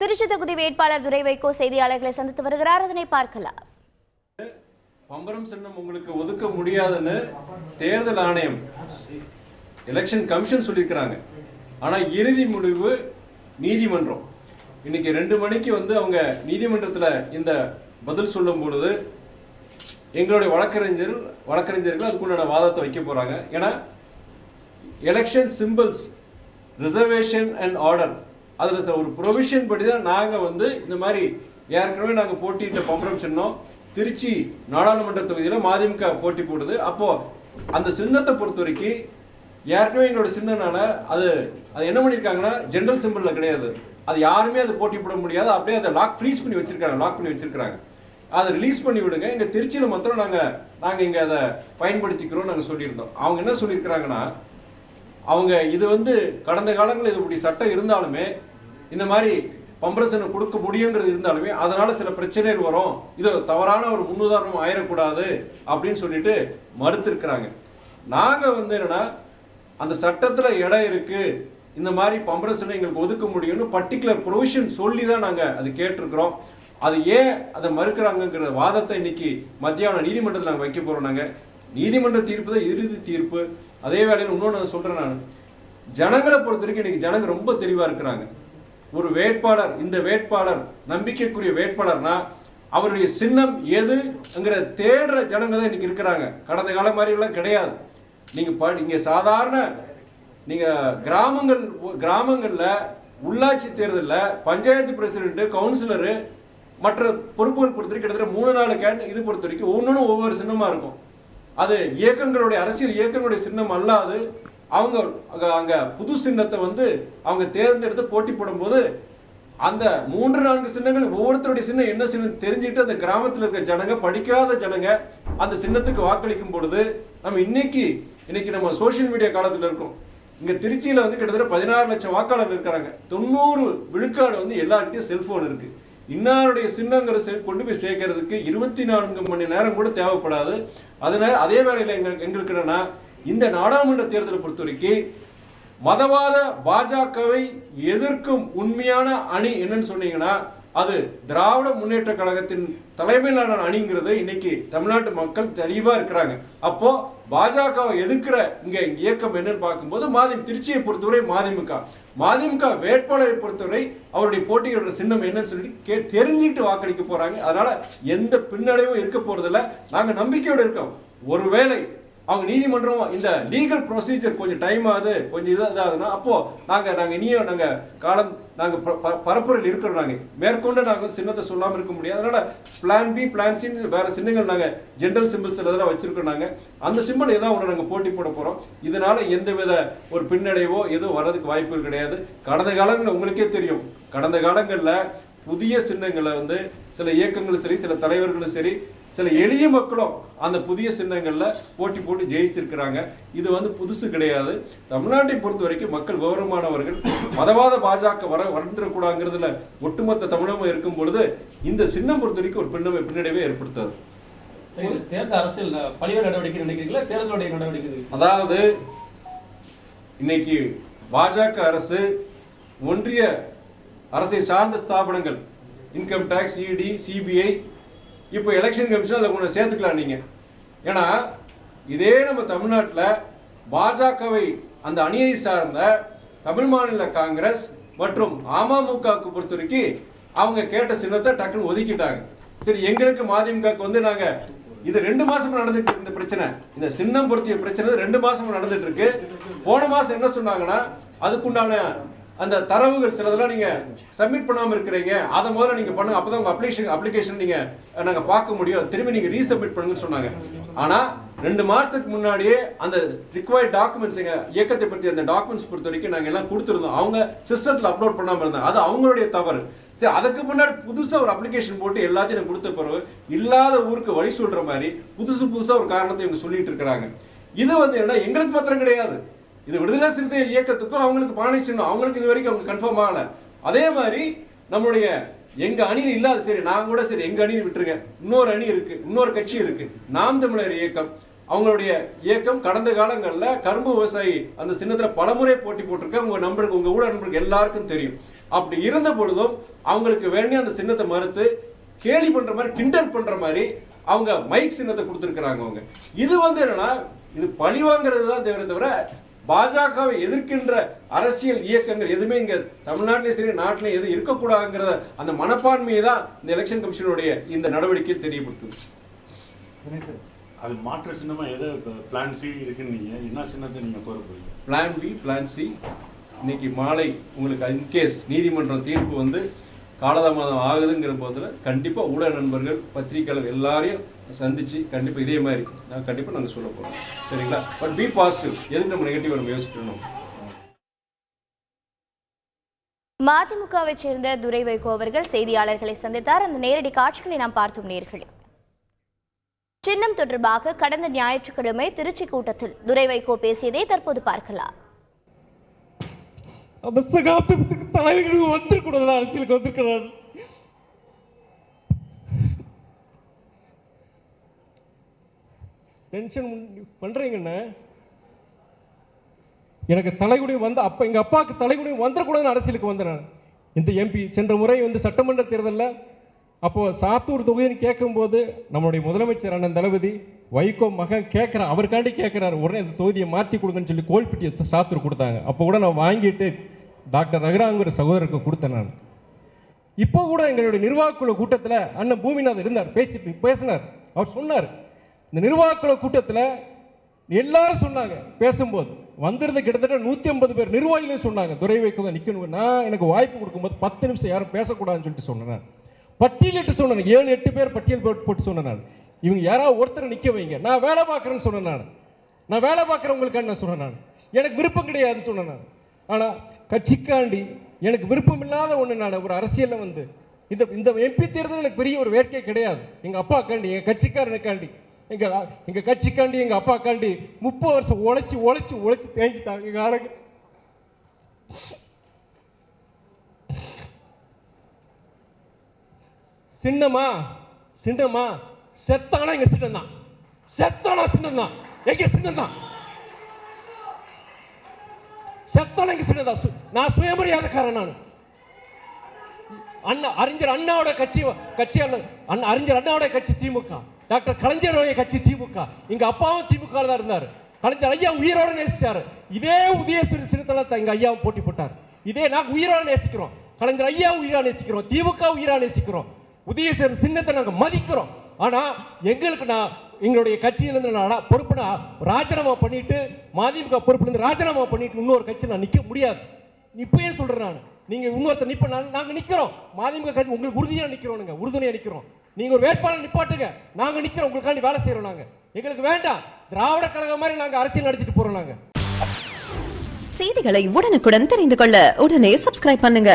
திருச்சி தொகுதி வேட்பாளர் துரை வைகோ செய்தியாளர்களை சந்தித்து வருகிறார். அதனை பார்க்கலாம். பம்பரம் சின்னம் உங்களுக்கு ஒதுக்க முடியாதுன்னு தேர்தல் ஆணையம் எலெக்ஷன் கமிஷன் சொல்லியிருக்கிறாங்க. ஆனா இறுதி முடிவு நீதிமன்றம். இன்னைக்கு 2 மணிக்கு அவங்க நீதிமன்றத்தில் இந்த பதில் சொல்லும் பொழுது எங்களுடைய வழக்கறிஞர்கள் அதுக்குண்டான வாதத்தை வைக்க போறாங்க. ஏன்னா election symbols reservation and order அதில் ஒரு ப்ரொவிஷன் படி தான் நாங்கள் இந்த மாதிரி ஏற்கனவே நாங்கள் போட்டியிட்ட பம்பரம் சின்னம் திருச்சி நாடாளுமன்ற தொகுதியில் மதிமுக போட்டி போடுது. அப்போ அந்த சின்னத்தை பொறுத்த வரைக்கும் ஏற்கனவே எங்களோட சின்னனால அது என்ன பண்ணியிருக்காங்கன்னா ஜென்ரல் சிம்பிளில் கிடையாது. அது யாருமே அதை போட்டி போட முடியாது. அப்படியே அதை லாக் பண்ணி வச்சிருக்காங்க. அதை ரிலீஸ் பண்ணி விடுங்க. எங்கள் திருச்சியில் மாத்திரம் நாங்கள் இங்கே அதை பயன்படுத்திக்கிறோம் நாங்கள் சொல்லியிருந்தோம். அவங்க என்ன சொல்லியிருக்கிறாங்கன்னா அவங்க இது கடந்த காலங்களில் இது இப்படி சட்டம் இருந்தாலுமே இந்த மாதிரி பம்பரசனை கொடுக்க முடியுங்கிறது இருந்தாலுமே அதனால சில பிரச்சனைகள் வரும், இது தவறான ஒரு முன்னுதாரணம் ஆயிடக்கூடாது அப்படின்னு சொல்லிட்டு மறுத்திருக்கிறாங்க. நாங்கள் என்னன்னா அந்த சட்டத்தில் இடம் இருக்கு, இந்த மாதிரி பம்பரசனை எங்களுக்கு ஒதுக்க முடியும்னு பர்டிகுலர் ப்ரொவிஷன் சொல்லி தான் நாங்கள் அது கேட்டிருக்கிறோம். அது ஏன் அதை மறுக்கிறாங்கிற வாதத்தை இன்னைக்கு மத்தியானம் நீதிமன்றத்தில் நாங்கள் வைக்க போறோம். நாங்கள் நீதிமன்ற தீர்ப்பு தான் இறுதி தீர்ப்பு. அதே வேளையில் இன்னொன்று நான் சொல்றேன், நான் ஜனங்களை பொறுத்த வரைக்கும் இன்னைக்கு ஜனங்க ரொம்ப தெளிவா இருக்கிறாங்க. ஒரு வேட்பாளர், இந்த வேட்பாளர் நம்பிக்கைக்குரிய வேட்பாளர்னா அவருடைய சின்னம் எதுங்கிற தேடுற ஜனங்க தான் இன்னைக்கு இருக்கிறாங்க. கடந்த காலம் மாதிரி எல்லாம் கிடையாது. நீங்க சாதாரண நீங்க கிராமங்கள்ல உள்ளாட்சி தேர்தலில் பஞ்சாயத்து பிரசிடென்ட், கவுன்சிலரு, மற்ற பொறுப்புகள் பொறுத்த வரைக்கும் கிட்டத்தட்ட 3-4 இது பொறுத்த வரைக்கும் ஒவ்வொரு சின்னமா இருக்கும். அது இயக்கங்களுடைய அரசியல் இயக்கங்களுடைய சின்னம் அல்லாது அவங்க அங்க புது சின்னத்தை அவங்க தேர்ந்தெடுத்து போட்டி போடும்போது அந்த 3-4 சின்னங்கள் ஒவ்வொருத்தருடைய சின்னம் என்ன சின்னம் தெரிஞ்சுட்டு அந்த கிராமத்தில் இருக்கிற ஜனங்க, படிக்காத ஜனங்க அந்த சின்னத்துக்கு வாக்களிக்கும் பொழுது நம்ம இன்னைக்கு நம்ம சோசியல் மீடியா காலத்தில் இருக்கோம். இங்க திருச்சியில கிட்டத்தட்ட 16 லட்சம் வாக்காளர் இருக்கிறாங்க. 90 விழுக்காடு எல்லார்கிட்டையும் செல்போன் இருக்கு. இன்னாருடைய சின்னங்கிற கொண்டு போய் சேர்க்கறதுக்கு 24 மணி நேரம் கூட தேவைப்படாது. அதனால அதே வேளையில் எங்களுக்கு என்னன்னா இந்த நாடாளுமன்ற தேர்தலை பொறுத்த வரைக்கும் மதவாத பாஜகவை எதிர்க்கும் உண்மையான அணி என்னன்னு சொன்னீங்கன்னா அது திராவிட முன்னேற்ற கழகத்தின் தலைமையிலான அணிங்கிறது இன்னைக்கு தமிழ்நாட்டு மக்கள் தெளிவா இருக்கிறாங்க. அப்போ பாஜகவை எதிர்க்கிற இங்க இயக்கம் என்னன்னு பார்க்கும்போது திருச்சியை பொறுத்தவரை மதிமுக வேட்பாளரை பொறுத்தவரை அவருடைய போட்டியிடுற சின்னம் என்னன்னு சொல்லி தெரிஞ்சுக்கிட்டு வாக்களிக்க போறாங்க. அதனால எந்த பின்னடைவும் இருக்க போறதில்ல. நாங்க நம்பிக்கையோடு இருக்கோம். ஒருவேளை அவங்க நீதிமன்றம் இந்த லீகல் ப்ரொசீஜர் கொஞ்சம் டைம் ஆகுது, கொஞ்சம் இதாகுதுன்னா அப்போ நாங்க காலம் பரப்புரையில் இருக்கிறோம். நாங்க மேற்கொண்டு நாங்க சின்னத்தை சொல்லாம இருக்க முடியாது. அதனால பிளான் பி, பிளான் சி வேற சின்னங்கள் நாங்க ஜென்ரல் சிம்பிள்ஸ் இதெல்லாம் வச்சிருக்கோம். நாங்க அந்த சிம்பிள் ஏதாவது ஒன்று நாங்க போட்டி போட போறோம். இதனால எந்தவித ஒரு பின்னடைவோ எதுவும் வர்றதுக்கு வாய்ப்புகள் கிடையாது. கடந்த காலங்களில் உங்களுக்கே தெரியும், கடந்த காலங்களில் புதிய சின்னங்களை சில இயக்கங்களும் சரி, சில தலைவர்களும் சரி, சில எளிய மக்களும் அந்த புதிய சின்னங்கள்ல போட்டி ஜெயிச்சிருக்கிறாங்க. இது புதுசு கிடையாது. தமிழ்நாட்டை பொறுத்த வரைக்கும் மக்கள் விவரமானவர்கள். மதவாத பாஜக வந்துடக்கூடாதுங்கிறதுல ஒட்டுமொத்த தமிழகம் இருக்கும் பொழுது இந்த சின்னம் பொறுத்த வரைக்கும் ஒரு பின்னடைவை ஏற்படுத்தாது. தேர்தல் அரசியல் பல்வேறு நடவடிக்கை நினைக்கிறீங்களா, தேர்தலுடைய நடவடிக்கை? அதாவது இன்னைக்கு பாஜக அரசு ஒன்றிய அரசை சார்ந்த ஸ்தாபனங்கள், இன்கம் டாக்ஸ், இடி, சிபிஐ, இப்போ எலெக்ஷன் கமிஷன் அதில் கொஞ்சம் சேர்த்துக்கலாம் நீங்க. ஏன்னா இதே நம்ம தமிழ்நாட்டில் பாஜகவை அந்த அணியை சார்ந்த தமிழ் மாநில காங்கிரஸ் மற்றும் அமமுகவுக்கு பொறுத்த வரைக்கும் அவங்க கேட்ட சின்னத்தை டக்குன்னு ஒதுக்கிட்டாங்க. சரி, எங்களுக்கு மதிமுகவுக்கு நாங்க இது 2 மாசமா நடந்துட்டு இருக்கு. இந்த பிரச்சனை, இந்த சின்னம் பொருத்திய பிரச்சனை 2 மாசமா நடந்துட்டு இருக்கு. போன மாசம் என்ன சொன்னாங்கன்னா அதுக்குண்டான அந்த தரவுகள் சிலதெல்லாம் நீங்க சப்மிட் பண்ணாம இருக்கிறீங்க, அதை முதல்ல நீங்க பண்ணுங்க, அப்பதான் உங்க அப்ளிகேஷன் நீங்க நாங்க பார்க்க முடியும், திரும்பி நீங்க ரீசப்மிட் பண்ணுங்கன்னு சொன்னாங்க. ஆனா 2 மாசத்துக்கு முன்னாடியே அந்த ரிக்வயர்ட் டாக்குமெண்ட்ஸ், எங்க இயக்கத்தை பற்றி அந்த டாக்குமெண்ட்ஸ் பொறுத்த வரைக்கும் நாங்க எல்லாம் கொடுத்துருந்தோம். அவங்க சிஸ்டத்துல அப்லோட் பண்ணாம இருந்தாங்க, அது அவங்களுடைய தவறு. சரி, அதுக்கு முன்னாடி புதுசா ஒரு அப்ளிகேஷன் போட்டு எல்லாத்தையும் கொடுத்த பிறகு இல்லாத ஊருக்கு வழி சொல்ற மாதிரி புதுசா ஒரு காரணத்தை இவங்க சொல்லிட்டு இருக்கிறாங்க. இது என்ன எங்களுக்கு மாத்திரம் கிடையாது, இது விடுதலை சிறுத்தைகள் இயக்கத்துக்கும் அவங்களுக்கு பானை சின்னம், அவங்களுக்கு இது வரைக்கும் அவங்க கன்ஃபார்ம் ஆகல. அதே மாதிரி நம்மளுடைய எங்க அணியில் இல்லாத, சரி நான் கூட சரி எங்க அணியில் விட்டுருங்க, இன்னொரு அணி இருக்கு, இன்னொரு கட்சி இருக்கு, நாம் தமிழர் இயக்கம். அவங்களுடைய இயக்கம் கடந்த காலங்களில் கரும்பு விவசாயி அந்த சின்னத்தில் பலமுறை போட்டி போட்டிருக்க உங்க ஊட நண்பருக்கு எல்லாருக்கும் தெரியும். அப்படி இருந்த பொழுதும் அவங்களுக்கு வேணே அந்த சின்னத்தை மறுத்து கேலி பண்ற மாதிரி கிண்டல் பண்ற மாதிரி அவங்க மைக் சின்னத்தை கொடுத்துருக்காங்க. அவங்க இது என்னன்னா இது பழி வாங்குறது தான் தவிர பாஜகவை எதிர்க்கின்ற அரசியல் இயக்கங்கள் எதுவுமே இங்க தமிழ்நாட்டிலையும் சரி நாட்டிலையும் எதுவும் இருக்கக்கூடாதுங்கிறத அந்த மனப்பான்மையை தான் இந்த எலெக்ஷன் கமிஷனுடைய இந்த நடவடிக்கை தெரியப்படுத்துது. அது மாற்று சின்னமா எதை பிளான் சி இருக்குன்னு நீங்க என்ன சின்னத்தை நீங்க கோர போறீங்க? பிளான் பி, பிளான் சி இன்னைக்கு மாலை உங்களுக்கு இன்கேஸ் நீதிமன்றம் தீர்ப்பு காலதாமதம் ஆகுதுங்கிற போதுல கண்டிப்பா ஊடக நண்பர்கள் பத்திரிகையாளர் எல்லாரையும் சந்திச்சு கண்டிப்பா இதே மாதிரி கண்டிப்பா நாங்க சொல்ல போறோம். சரிங்களா? But be positive. எதுக்கு நம்ம நெகட்டிவ் நம்ம யோசிக்கணும்? மதிமுகவை சேர்ந்த துரை வைகோ அவர்கள் செய்தியாளர்களை சந்தித்தார். அந்த நேரடி காட்சிகளை நாம் பார்த்தோம். நேயர்களே, சின்னம் தொடர்பாக கடந்த ஞாயிற்றுக்கிழமை திருச்சி கூட்டத்தில் துரை வைகோ பேசியதை தற்போது பார்க்கலாம். அந்த சகாப்தத்துக்கு தலைவர்கள் வந்துருக்கூடாது, அரசியலுக்கு வந்திருக்கிறார். டென்ஷன் பண்றீங்கன்னு எனக்கு தலைகுடி அப்ப எங்க அப்பாவுக்கு தலைகுடி வந்துடக்கூடாதுன்னு அரசியலுக்கு வந்தேன். இந்த எம்பி சென்ற முறை சட்டமன்ற தேர்தலில் அப்போ சாத்தூர் தொகுதின்னு கேட்கும்போது நம்மளுடைய முதலமைச்சர் அண்ணன் தளபதி வைகோ மகன் கேட்கிறார், அவருக்காண்டி கேட்கிறாரு, உடனே இந்த தொகுதியை மாற்றி கொடுங்கன்னு சொல்லி கோல்பட்டியை சாத்தூர் கொடுத்தாங்க. அப்போ கூட நான் வாங்கிட்டு டாக்டர் ரகுராங்கிற சகோதரருக்கு கொடுத்தேன். நான் இப்போ கூட எங்களுடைய நிர்வாகக்குழு கூட்டத்தில் அண்ணன் பூமிநாதன் இருந்தார், பேசினார். அவர் சொன்னார், இந்த நிர்வாகக்குழு கூட்டத்தில் எல்லாரும் சொன்னாங்க, பேசும்போது வந்துருது கிட்டத்தட்ட 150 பேர் நிர்வாகிகளும் சொன்னாங்க துரை வைகோ தான் நிற்கணும். நான் எனக்கு வாய்ப்பு கொடுக்கும்போது 10 நிமிஷம் யாரும் பேசக்கூடாதுன்னு சொல்லிட்டு சொன்னேன். பட்டியலிட்டு சொன்னேன், 7-8 பேர் பட்டியல் போட்டு சொன்னேன். இவங்க யாராவது ஒருத்தரை நிற்க வைங்க, நான் வேலை பார்க்குறேன்னு சொன்னேன். நான் வேலை பார்க்குறவங்களுக்கான நான் சொன்னேன். எனக்கு விருப்பம் கிடையாதுன்னு சொன்னேன். ஆனால் கட்சிக்காண்டி எனக்கு விருப்பம் இல்லாத ஒன்று ஒரு அரசியலில் இந்த எம்பி தேர்தல் எனக்கு பெரிய ஒரு வேட்கை கிடையாது. எங்கள் அப்பாக்காண்டி, எங்கள் கட்சிக்காரனுக்காண்டி, எங்கள் கட்சிக்காண்டி, எங்கள் அப்பாக்காண்டி 30 வருஷம் உழைச்சி தேஞ்சிட்டாங்க எங்கள் ஆளுங்க. சின்னமா செத்தானா எங்க சின்னம் தான், செத்தானா சின்னம் தான், எங்க சின்னம் தான், செத்தானா எங்க சின்னம் தான். நான் சுயமரியாதைக்காரன். நான் அறிஞர் அண்ணாவோட கட்சி அறிஞர் அண்ணாவோட கட்சி திமுக, டாக்டர் கலைஞருடைய கட்சி திமுக, எங்க அப்பாவும் திமுக தான் இருந்தார். கலைஞர் ஐயா உயிரோட நேசிச்சாரு. இதே உதயசூரிய சின்னத்தில் எங்க ஐயாவும் போட்டி போட்டார். இதே நாங்கள் உயிரோட நேசிக்கிறோம், கலைஞர் ஐயா உயிரா நேசிக்கிறோம், திமுக உயிரா நேசிக்கிறோம், உதயசூரிய சின்னத்தை நாங்கள் மதிக்கிறோம். ஆனா எங்களுக்கு எங்களுடைய கட்சியிலிருந்து பொறுப்புனா ராஜினாமா பண்ணிட்டு, மதிமுக பொறுப்புலேருந்து ராஜினாமா பண்ணிட்டு இன்னொரு கட்சி நான் நிற்க முடியாது. இப்பயே சொல்றேன் நான், நீங்க இன்னொருத்தர் நிப்ப நாங்க நிக்கிறோம், மதிமுக கட்சி உங்களுக்கு உறுதியா நிக்கிறோம், உறுதுணையா நிக்கிறோம். நீங்க ஒரு வேட்பாளர் நிப்பாட்டுங்க, நாங்க நிக்கிறோம், உங்களுக்காண்டி வேலை செய்யறோம். நாங்க எங்களுக்கு வேண்டாம் திராவிட கழகம் மாதிரி நாங்க அரசியல் நடத்திட்டு போறோம். நாங்க செய்திகளை உடனுக்குடன் தெரிந்து கொள்ள உடனே சப்ஸ்கிரைப் பண்ணுங்க.